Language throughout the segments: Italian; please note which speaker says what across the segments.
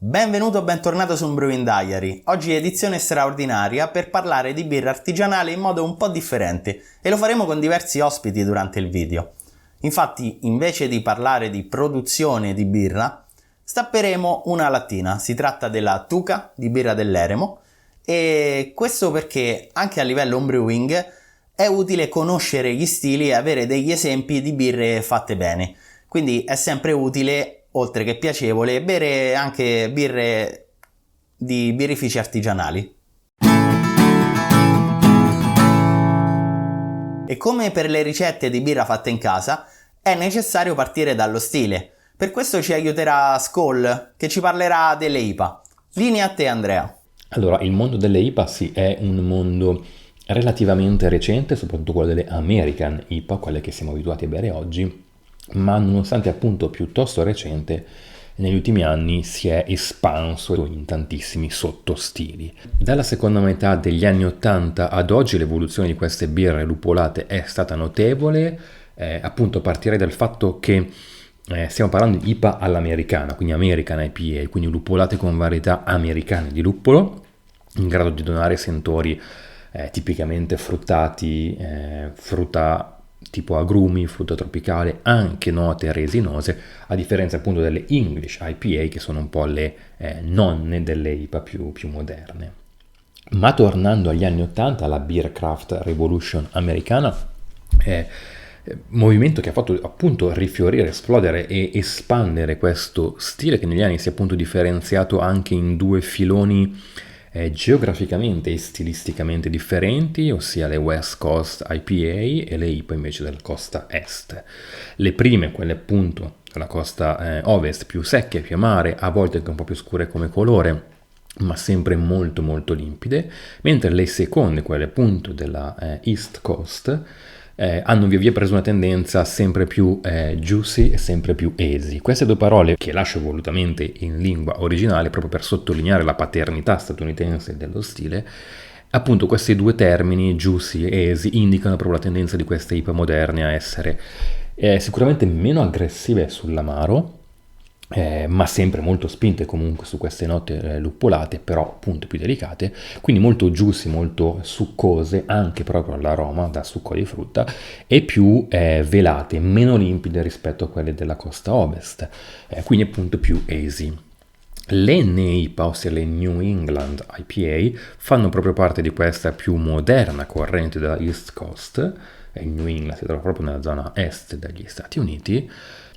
Speaker 1: Benvenuto o bentornato su un Brewing Diary. Oggi edizione straordinaria per parlare di birra artigianale in modo un po' differente e lo faremo con diversi ospiti durante il video. Infatti, invece di parlare di produzione di birra, stapperemo una lattina. Si tratta della Tuca di birra dell'Eremo e questo perché anche a livello homebrewing è utile conoscere gli stili e avere degli esempi di birre fatte bene. Quindi è sempre utile, oltre che piacevole, bere anche birre di birrifici artigianali. E come per le ricette di birra fatte in casa, è necessario partire dallo stile. Per questo ci aiuterà Skoll, che ci parlerà delle IPA. Linea a te, Andrea.
Speaker 2: Allora, il mondo delle IPA sì, è un mondo relativamente recente, soprattutto quello delle American IPA, quelle che siamo abituati a bere oggi, ma nonostante appunto piuttosto recente, negli ultimi anni si è espanso in tantissimi sottostili. Dalla seconda metà degli anni 80 ad oggi l'evoluzione di queste birre lupolate è stata notevole, appunto a partire dal fatto che stiamo parlando di IPA all'americana, quindi American IPA, quindi lupolate con varietà americane di luppolo, in grado di donare sentori tipicamente fruttati, frutta tipo agrumi, frutta tropicale, anche note resinose, a differenza appunto delle English IPA che sono un po' le nonne delle IPA più moderne. Ma tornando agli anni 80, la Beer Craft Revolution americana, movimento che ha fatto appunto rifiorire, esplodere e espandere questo stile che negli anni si è appunto differenziato anche in due filoni geograficamente e stilisticamente differenti, ossia le West Coast IPA e le IPA invece della costa est. Le prime, quelle appunto della costa ovest, più secche, più amare, a volte anche un po' più scure come colore, ma sempre molto molto limpide, mentre le seconde, quelle appunto della East Coast, hanno via via preso una tendenza sempre più juicy e sempre più easy. Queste due parole che lascio volutamente in lingua originale proprio per sottolineare la paternità statunitense dello stile, appunto questi due termini, juicy e easy, indicano proprio la tendenza di queste IPA moderne a essere sicuramente meno aggressive sull'amaro, ma sempre molto spinte comunque su queste note luppolate, però appunto più delicate, quindi molto juicy, molto succose, anche proprio all'aroma da succo di frutta, e più velate, meno limpide rispetto a quelle della costa ovest, quindi appunto più hazy. Le NEIPA, ossia le New England IPA, fanno proprio parte di questa più moderna corrente della East Coast. Il New England si trova proprio nella zona est degli Stati Uniti,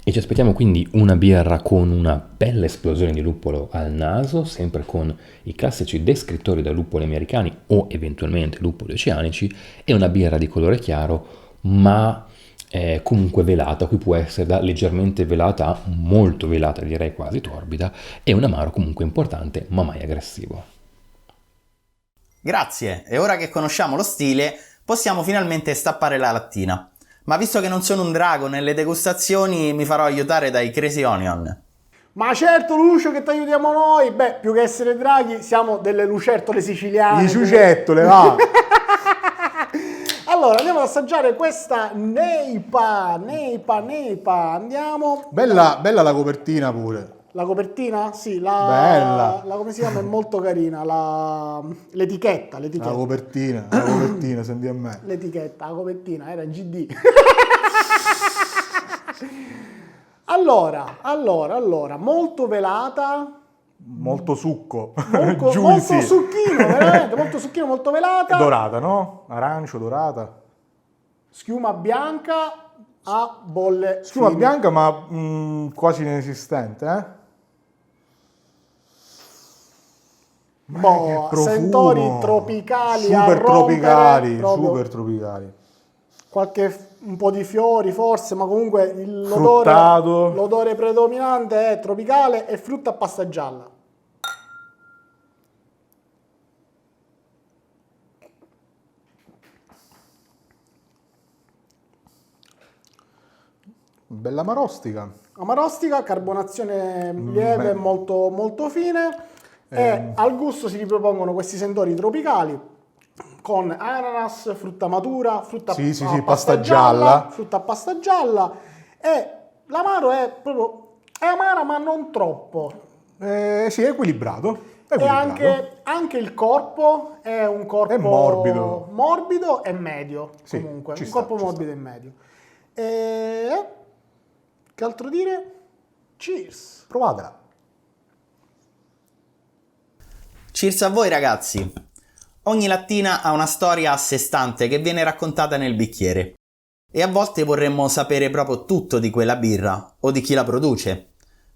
Speaker 2: e ci aspettiamo quindi una birra con una bella esplosione di luppolo al naso, sempre con i classici descrittori da luppoli americani o eventualmente luppoli oceanici, e una birra di colore chiaro, ma comunque velata, qui può essere da leggermente velata, molto velata, direi quasi torbida, e un amaro comunque importante, ma mai aggressivo.
Speaker 1: Grazie, e ora che conosciamo lo stile, possiamo finalmente stappare la lattina. Ma visto che non sono un drago nelle degustazioni, mi farò aiutare dai Crazy Onion.
Speaker 3: Ma certo, Lucio, che ti aiutiamo noi. Beh, più che essere draghi, siamo delle lucertole siciliane.
Speaker 4: Di ciucettole, va!
Speaker 3: Allora, andiamo ad assaggiare questa Neipa. Andiamo.
Speaker 4: Bella la copertina pure.
Speaker 3: La copertina? Sì,
Speaker 4: Bella.
Speaker 3: La come si chiama? È molto carina. L'etichetta.
Speaker 4: La copertina, senti a me.
Speaker 3: L'etichetta, la copertina, era in GD. Allora, molto velata.
Speaker 4: Molto succo.
Speaker 3: Molto succhino, veramente, molto succhino, molto velata.
Speaker 4: Dorata, no? Arancio, dorata.
Speaker 3: Schiuma bianca a bolle
Speaker 4: Schiuma
Speaker 3: fini.
Speaker 4: bianca ma quasi inesistente, eh?
Speaker 3: Boh,
Speaker 4: Profumo.
Speaker 3: sentori tropicali,
Speaker 4: super tropicali,
Speaker 3: proprio.
Speaker 4: super tropicali.
Speaker 3: Un po' di fiori forse, ma comunque
Speaker 4: Fruttato.
Speaker 3: l'odore predominante è tropicale e frutta a pasta gialla.
Speaker 4: Bella marostica.
Speaker 3: Amarostica, carbonazione lieve, molto, molto fine. E al gusto si ripropongono questi sentori tropicali con ananas, frutta matura, frutta a
Speaker 4: pasta gialla.
Speaker 3: frutta a pasta gialla, e l'amaro è proprio, è amara ma non troppo.
Speaker 4: Sì, è equilibrato.
Speaker 3: E anche il corpo è un corpo
Speaker 4: è
Speaker 3: morbido e medio,
Speaker 4: sì,
Speaker 3: comunque, un
Speaker 4: sta,
Speaker 3: corpo morbido e medio. Che altro dire? Cheers!
Speaker 4: Provatela.
Speaker 1: Cheers a voi ragazzi! Ogni lattina ha una storia a sé stante che viene raccontata nel bicchiere. E a volte vorremmo sapere proprio tutto di quella birra o di chi la produce.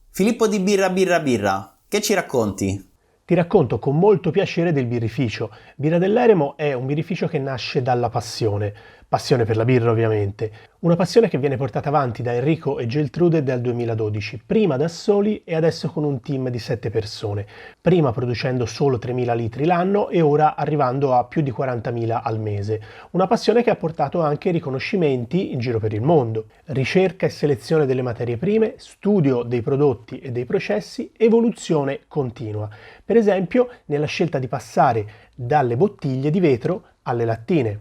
Speaker 1: Filippo di Birra, che ci racconti?
Speaker 5: Ti racconto con molto piacere del birrificio. Birra dell'Eremo è un birrificio che nasce dalla passione per la birra ovviamente, una passione che viene portata avanti da Enrico e Geltrude dal 2012, prima da soli e adesso con un team di 7 persone, prima producendo solo 3.000 litri l'anno e ora arrivando a più di 40.000 al mese, una passione che ha portato anche riconoscimenti in giro per il mondo, ricerca e selezione delle materie prime, studio dei prodotti e dei processi, evoluzione continua, per esempio nella scelta di passare dalle bottiglie di vetro alle lattine,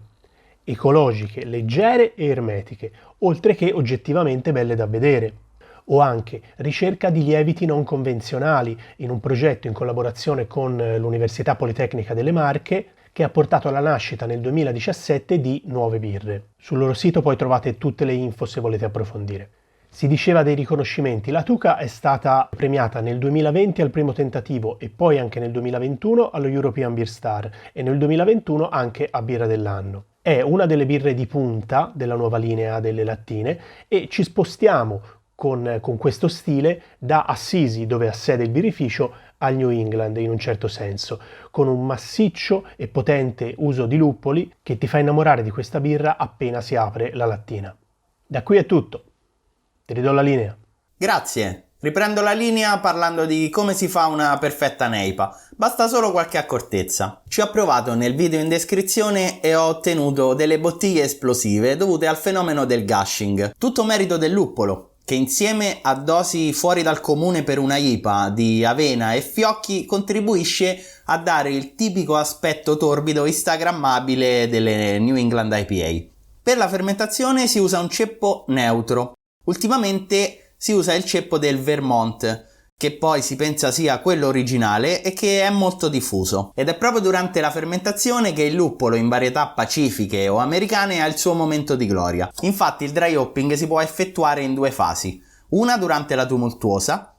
Speaker 5: ecologiche, leggere e ermetiche, oltre che oggettivamente belle da vedere. O anche ricerca di lieviti non convenzionali in un progetto in collaborazione con l'Università Politecnica delle Marche che ha portato alla nascita nel 2017 di Nuove Birre. Sul loro sito poi trovate tutte le info se volete approfondire. Si diceva dei riconoscimenti, la Tuca è stata premiata nel 2020 al primo tentativo e poi anche nel 2021 allo European Beer Star e nel 2021 anche a Birra dell'anno. È una delle birre di punta della nuova linea delle lattine e ci spostiamo con questo stile da Assisi, dove ha sede il birrificio, al New England in un certo senso, con un massiccio e potente uso di luppoli che ti fa innamorare di questa birra appena si apre la lattina. Da qui è tutto. Ti ridò la linea.
Speaker 1: Grazie. Riprendo la linea parlando di come si fa una perfetta neipa. Basta solo qualche accortezza. Ci ho provato nel video in descrizione e ho ottenuto delle bottiglie esplosive dovute al fenomeno del gushing. Tutto merito del luppolo, che insieme a dosi fuori dal comune per una IPA di avena e fiocchi contribuisce a dare il tipico aspetto torbido instagrammabile delle New England IPA. Per la fermentazione si usa un ceppo neutro. Ultimamente si usa il ceppo del Vermont, che poi si pensa sia quello originale e che è molto diffuso. Ed è proprio durante la fermentazione che il luppolo in varietà pacifiche o americane ha il suo momento di gloria. Infatti il dry hopping si può effettuare in 2 fasi, una durante la tumultuosa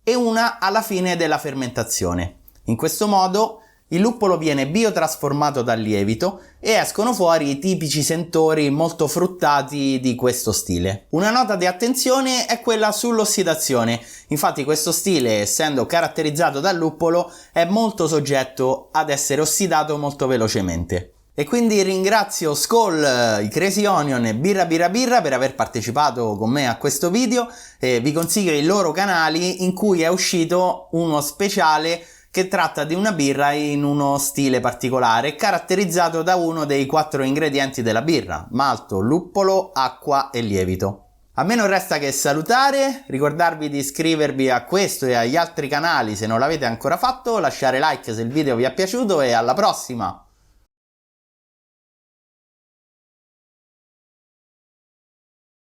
Speaker 1: e una alla fine della fermentazione. In questo modo il luppolo viene biotrasformato dal lievito e escono fuori i tipici sentori molto fruttati di questo stile. Una nota di attenzione è quella sull'ossidazione, infatti questo stile, essendo caratterizzato dal luppolo, è molto soggetto ad essere ossidato molto velocemente. E quindi ringrazio Skol, i Crazy Onion e Birra per aver partecipato con me a questo video e vi consiglio i loro canali in cui è uscito uno speciale che tratta di una birra in uno stile particolare caratterizzato da uno dei 4 ingredienti della birra: malto, luppolo, acqua e lievito. A me non resta che salutare, ricordarvi di iscrivervi a questo e agli altri canali se non l'avete ancora fatto, lasciare like se il video vi è piaciuto e alla prossima!